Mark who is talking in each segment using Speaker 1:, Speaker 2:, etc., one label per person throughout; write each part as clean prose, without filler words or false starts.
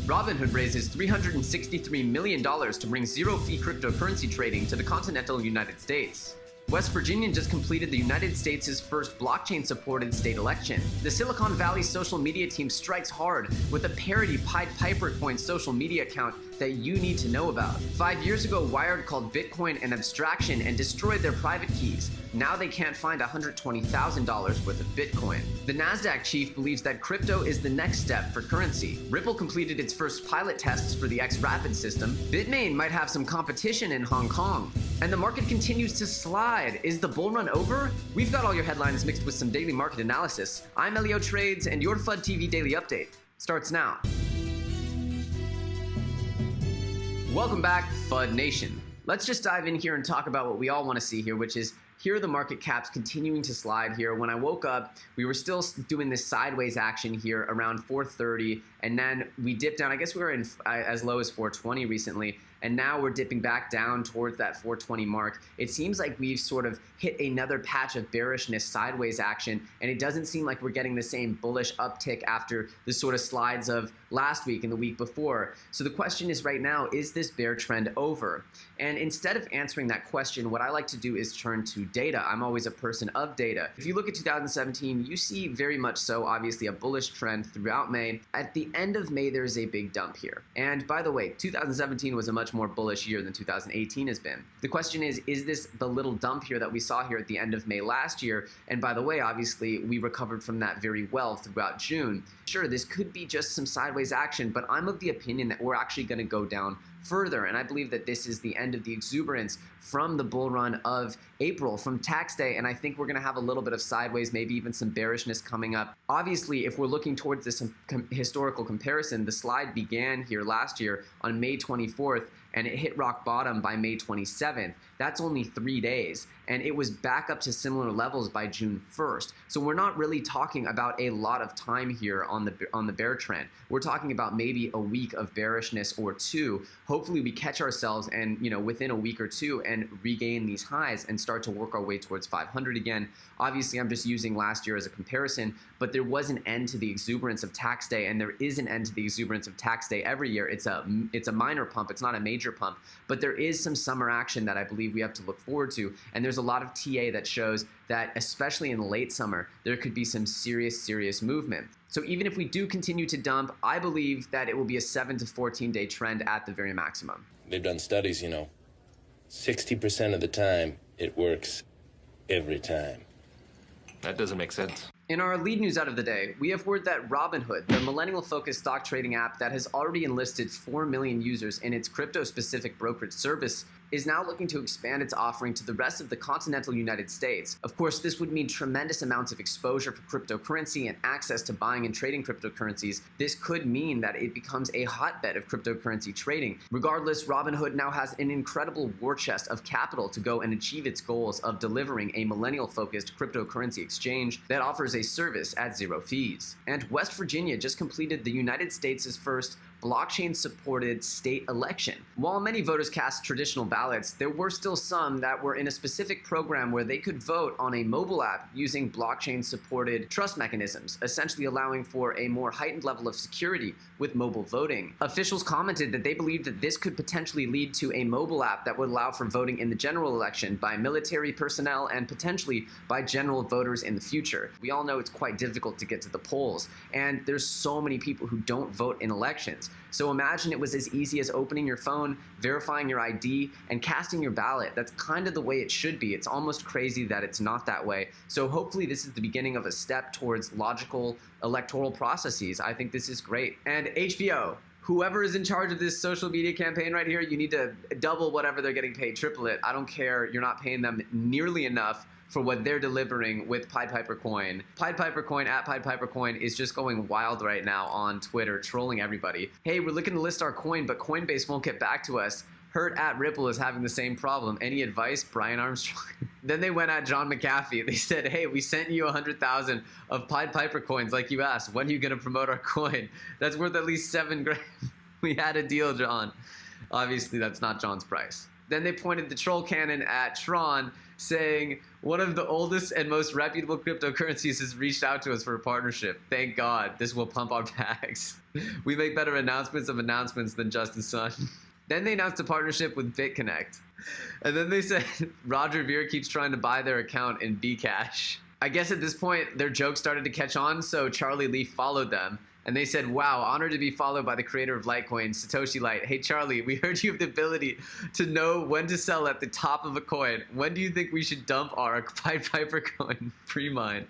Speaker 1: Robinhood raises $363 million to bring zero-fee cryptocurrency trading to the continental United States. West Virginia just completed the United States' first blockchain-supported state election. The Silicon Valley social media team strikes hard with a parody PiedPiperCoin social media account that you need to know about. 5 years ago, Wired called Bitcoin an abstraction and destroyed their private keys. Now they can't find $120,000 worth of Bitcoin. The Nasdaq chief believes that crypto is the next step for currency. Ripple completed its first pilot tests for the X-Rapid system. Bitmain might have some competition in Hong Kong. And the market continues to slide. Is the bull run over? We've got all your headlines mixed with some daily market analysis. I'm Elio Trades, and your FUD TV Daily Update starts now. Welcome back, FUD Nation. Let's just dive in here and talk about what we all want to see here, which is here are the market caps continuing to slide here. When I woke up, we were still doing this sideways action here around 430, and then we dipped down. I guess we were in as low as 420 recently, and now we're dipping back down towards that 420 mark. It seems like we've sort of hit another patch of bearishness sideways action, and it doesn't seem like we're getting the same bullish uptick after the sort of slides of last week and the week before. So the question is right now, is this bear trend over? And instead of answering that question, what I like to do is turn to data. I'm always a person of data. If you look at 2017, you see very much so, obviously, a bullish trend throughout May. At the end of May, there's a big dump here. And by the way, 2017 was a much more bullish year than 2018 has been. The question is this the little dump here that we saw here at the end of May last year? And by the way, obviously, we recovered from that very well throughout June. Sure, this could be just some sideways action, but I'm of the opinion that we're actually going to go down further, and I believe that this is the end of the exuberance from the bull run of April, from tax day, and I think we're going to have a little bit of sideways, maybe even some bearishness coming up. Obviously, if we're looking towards this historical comparison, the slide began here last year on May 24th, and it hit rock bottom by May 27th. That's only 3 days, and it was back up to similar levels by June 1st. So we're not really talking about a lot of time here on the bear trend. We're talking about maybe a week of bearishness or two. Hopefully we catch ourselves and, within a week or two and regain these highs and start to work our way towards 500 again. Obviously, I'm just using last year as a comparison, but there was an end to the exuberance of tax day, and there is an end to the exuberance of tax day every year. It's a minor pump. It's not a major pump, but there is some summer action that I believe we have to look forward to, and there's a lot of TA that shows that, especially in the late summer, there could be some serious movement. So even if we do continue to dump, I believe that it will be a 7 to 14 day trend at the very maximum.
Speaker 2: They've done studies, 60% of the time it works every time.
Speaker 3: That doesn't make sense.
Speaker 1: In our lead news out of the day, we have word that Robinhood, the millennial-focused stock trading app that has already enlisted 4 million users in its crypto-specific brokerage service, is now looking to expand its offering to the rest of the continental United States. Of course, this would mean tremendous amounts of exposure for cryptocurrency and access to buying and trading cryptocurrencies. This could mean that it becomes a hotbed of cryptocurrency trading. Regardless, Robinhood now has an incredible war chest of capital to go and achieve its goals of delivering a millennial-focused cryptocurrency exchange that offers a service at zero fees. And West Virginia just completed the United States' first blockchain-supported state election. While many voters cast traditional ballots, there were still some that were in a specific program where they could vote on a mobile app using blockchain-supported trust mechanisms, essentially allowing for a more heightened level of security with mobile voting. Officials commented that they believed that this could potentially lead to a mobile app that would allow for voting in the general election by military personnel and potentially by general voters in the future. We all know it's quite difficult to get to the polls, and there's so many people who don't vote in elections. So imagine it was as easy as opening your phone, verifying your ID, and casting your ballot. That's kind of the way it should be. It's almost crazy that it's not that way. So hopefully this is the beginning of a step towards logical electoral processes. I think this is great. And HBO, whoever is in charge of this social media campaign right here, you need to double whatever they're getting paid, triple it. I don't care. You're not paying them nearly enough for what they're delivering with PiedPiperCoin. PiedPiperCoin at PiedPiperCoin is just going wild right now on Twitter, trolling everybody. Hey, we're looking to list our coin, but Coinbase won't get back to us. Hurt at Ripple is having the same problem. Any advice, Brian Armstrong? Then they went at John McAfee. They said, hey, we sent you 100,000 of PiedPiper coins like you asked. When are you going to promote our coin? That's worth at least $7 grand. We had a deal, John. Obviously, that's not John's price. Then they pointed the troll cannon at Tron, saying, one of the oldest and most reputable cryptocurrencies has reached out to us for a partnership. Thank God, this will pump our bags. We make better announcements of announcements than Justin Sun. Then they announced a partnership with BitConnect. And then they said Roger Ver keeps trying to buy their account in Bcash. I guess at this point, their joke started to catch on, so Charlie Lee followed them. And they said, wow, honored to be followed by the creator of Litecoin, Satoshi Light. Hey, Charlie, we heard you have the ability to know when to sell at the top of a coin. When do you think we should dump our PiedPiperCoin pre-mine?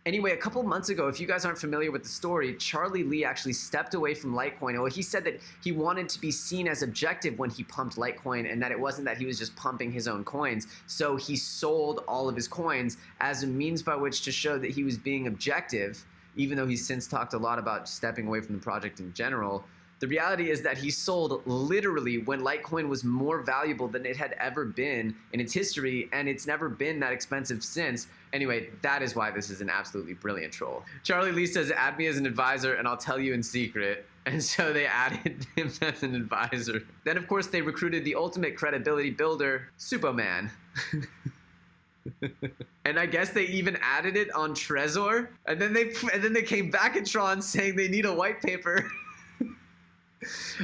Speaker 1: Anyway, a couple months ago, if you guys aren't familiar with the story, Charlie Lee actually stepped away from Litecoin. Well, he said that he wanted to be seen as objective when he pumped Litecoin and that it wasn't that he was just pumping his own coins. So he sold all of his coins as a means by which to show that he was being objective, even though he's since talked a lot about stepping away from the project in general. The reality is that he sold literally when Litecoin was more valuable than it had ever been in its history, and it's never been that expensive since. Anyway, that is why this is an absolutely brilliant troll. Charlie Lee says, add me as an advisor and I'll tell you in secret. And so they added him as an advisor. Then, of course, they recruited the ultimate credibility builder, Superman. And I guess they even added it on Trezor. And then they came back at Tron saying they need a white paper.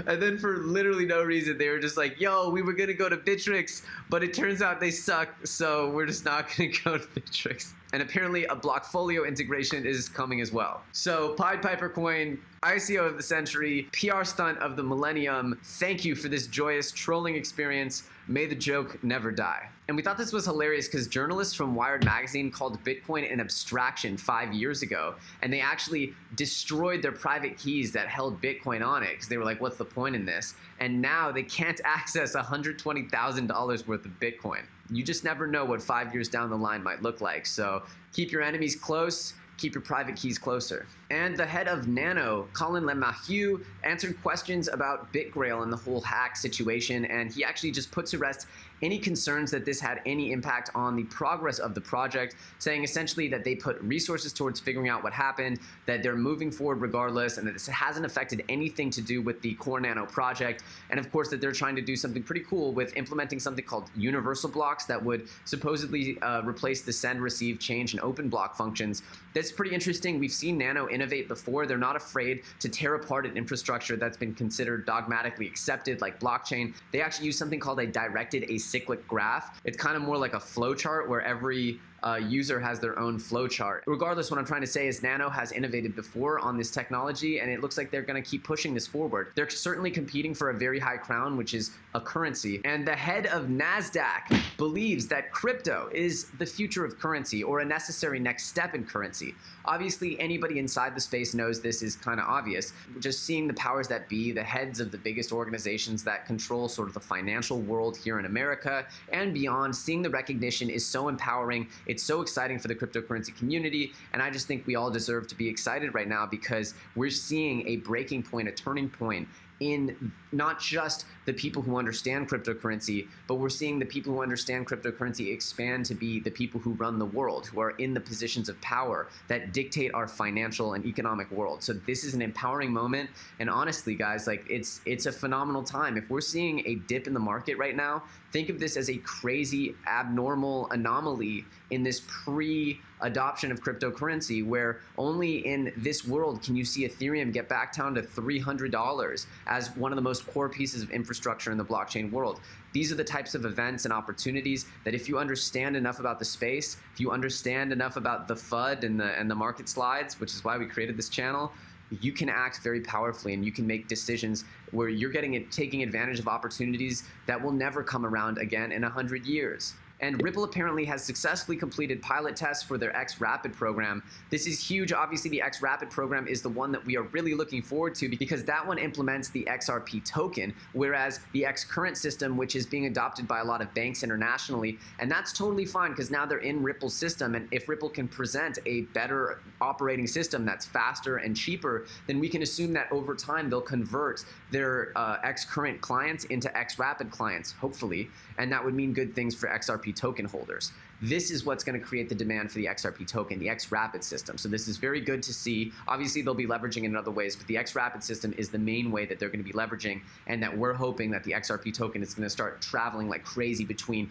Speaker 1: And then for literally no reason, they were just like, yo, we were going to go to Bittrex, but it turns out they suck, so we're just not going to go to Bittrex. And apparently a Blockfolio integration is coming as well. So PiedPiperCoin, ICO of the century, PR stunt of the millennium. Thank you for this joyous trolling experience. May the joke never die. And we thought this was hilarious because journalists from Wired Magazine called Bitcoin an abstraction 5 years ago. And they actually destroyed their private keys that held Bitcoin on it because they were like, what's the point in this? And now they can't access $120,000 worth of Bitcoin. You just never know what 5 years down the line might look like. So keep your enemies close. Keep your private keys closer. And the head of Nano, Colin Lemahieu, answered questions about BitGrail and the whole hack situation, and he actually just put to rest any concerns that this had any impact on the progress of the project, saying essentially that they put resources towards figuring out what happened, that they're moving forward regardless, and that this hasn't affected anything to do with the core Nano project, and of course that they're trying to do something pretty cool with implementing something called universal blocks that would supposedly replace the send, receive, change, and open block functions. That's pretty interesting. We've seen Nano innovate before. They're not afraid to tear apart an infrastructure that's been considered dogmatically accepted, like blockchain. They actually use something called a directed acyclic graph. It's kind of more like a flow chart where every user has their own flow chart. Regardless, what I'm trying to say is Nano has innovated before on this technology, and it looks like they're going to keep pushing this forward. They're certainly competing for a very high crown, which is a currency. And the head of Nasdaq believes that crypto is the future of currency, or a necessary next step in currency. Obviously, anybody inside the space knows this is kind of obvious. Just seeing the powers that be, the heads of the biggest organizations that control sort of the financial world here in America and beyond, seeing the recognition is so empowering. It's so exciting for the cryptocurrency community, and I just think we all deserve to be excited right now because we're seeing a breaking point, a turning point in not just the people who understand cryptocurrency, but we're seeing the people who understand cryptocurrency expand to be the people who run the world, who are in the positions of power that dictate our financial and economic world. So this is an empowering moment, and honestly, guys, like it's a phenomenal time. If we're seeing a dip in the market right now, think of this as a crazy, abnormal anomaly in this pre-adoption of cryptocurrency, where only in this world can you see Ethereum get back down to $300 as one of the most core pieces of infrastructure in the blockchain world. These are the types of events and opportunities that if you understand enough about the space, if you understand enough about the FUD and the market slides, which is why we created this channel, you can act very powerfully and you can make decisions where you're taking advantage of opportunities that will never come around again in 100 years. And Ripple apparently has successfully completed pilot tests for their X-Rapid program. This is huge. Obviously, the X-Rapid program is the one that we are really looking forward to because that one implements the XRP token, whereas the X-Current system, which is being adopted by a lot of banks internationally, and that's totally fine because now they're in Ripple's system, and if Ripple can present a better operating system that's faster and cheaper, then we can assume that over time they'll convert their X-Current clients into X-Rapid clients, hopefully, and that would mean good things for XRP token holders. this is what's going to create the demand for the XRP token, the XRapid system. So this is very good to see. Obviously, they'll be leveraging in other ways, but the XRapid system is the main way that they're going to be leveraging, and that we're hoping that the XRP token is going to start traveling like crazy between,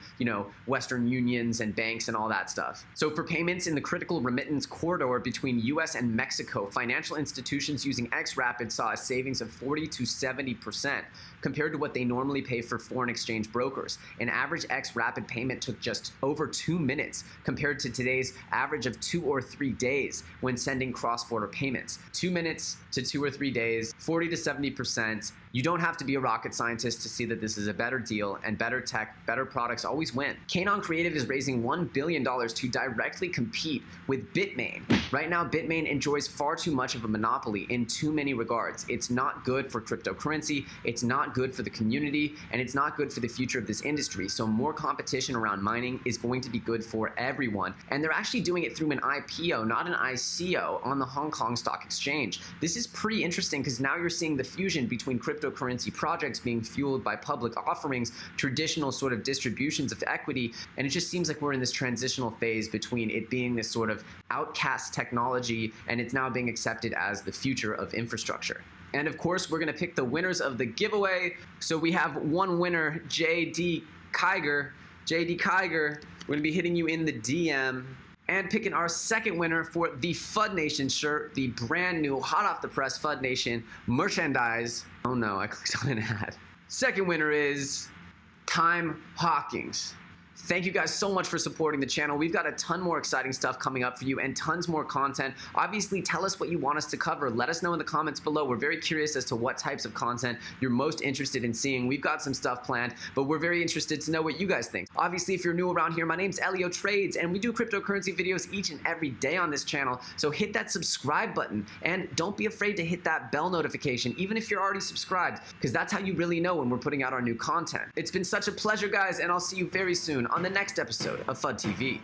Speaker 1: Western unions and banks and all that stuff. So for payments in the critical remittance corridor between US and Mexico, financial institutions using XRapid saw a savings of 40 to 70% compared to what they normally pay for foreign exchange brokers. An average XRapid payment took just over 2 minutes compared to today's average of 2 or 3 days when sending cross-border payments. 2 minutes to 2 or 3 days, 40 to 70%. You don't have to be a rocket scientist to see that this is a better deal, and better tech, better products always win. Kanon Creative is raising $1 billion to directly compete with Bitmain. Right now, Bitmain enjoys far too much of a monopoly in too many regards. It's not good for cryptocurrency, it's not good for the community, and it's not good for the future of this industry. So more competition around mining is going to be good for everyone. And they're actually doing it through an IPO, not an ICO, on the Hong Kong Stock Exchange. This is pretty interesting because now you're seeing the fusion between cryptocurrency projects being fueled by public offerings, traditional sort of distributions of equity, and it just seems like we're in this transitional phase between it being this sort of outcast technology and it's now being accepted as the future of infrastructure. And of course, we're going to pick the winners of the giveaway. So we have one winner, JD Kiger. JD Kiger, we're going to be hitting you in the DM. And picking our second winner for the FUD Nation shirt, the brand new, hot off the press FUD Nation merchandise. Oh no, I clicked on an ad. Second winner is Time Hawkins. Thank you guys so much for supporting the channel. We've got a ton more exciting stuff coming up for you and tons more content. Obviously, tell us what you want us to cover. Let us know in the comments below. We're very curious as to what types of content you're most interested in seeing. We've got some stuff planned, but we're very interested to know what you guys think. Obviously, if you're new around here, my name's Elio Trades, and we do cryptocurrency videos each and every day on this channel. So hit that subscribe button, and don't be afraid to hit that bell notification, even if you're already subscribed, because that's how you really know when we're putting out our new content. It's been such a pleasure, guys, and I'll see you very soon on the next episode of FUD TV.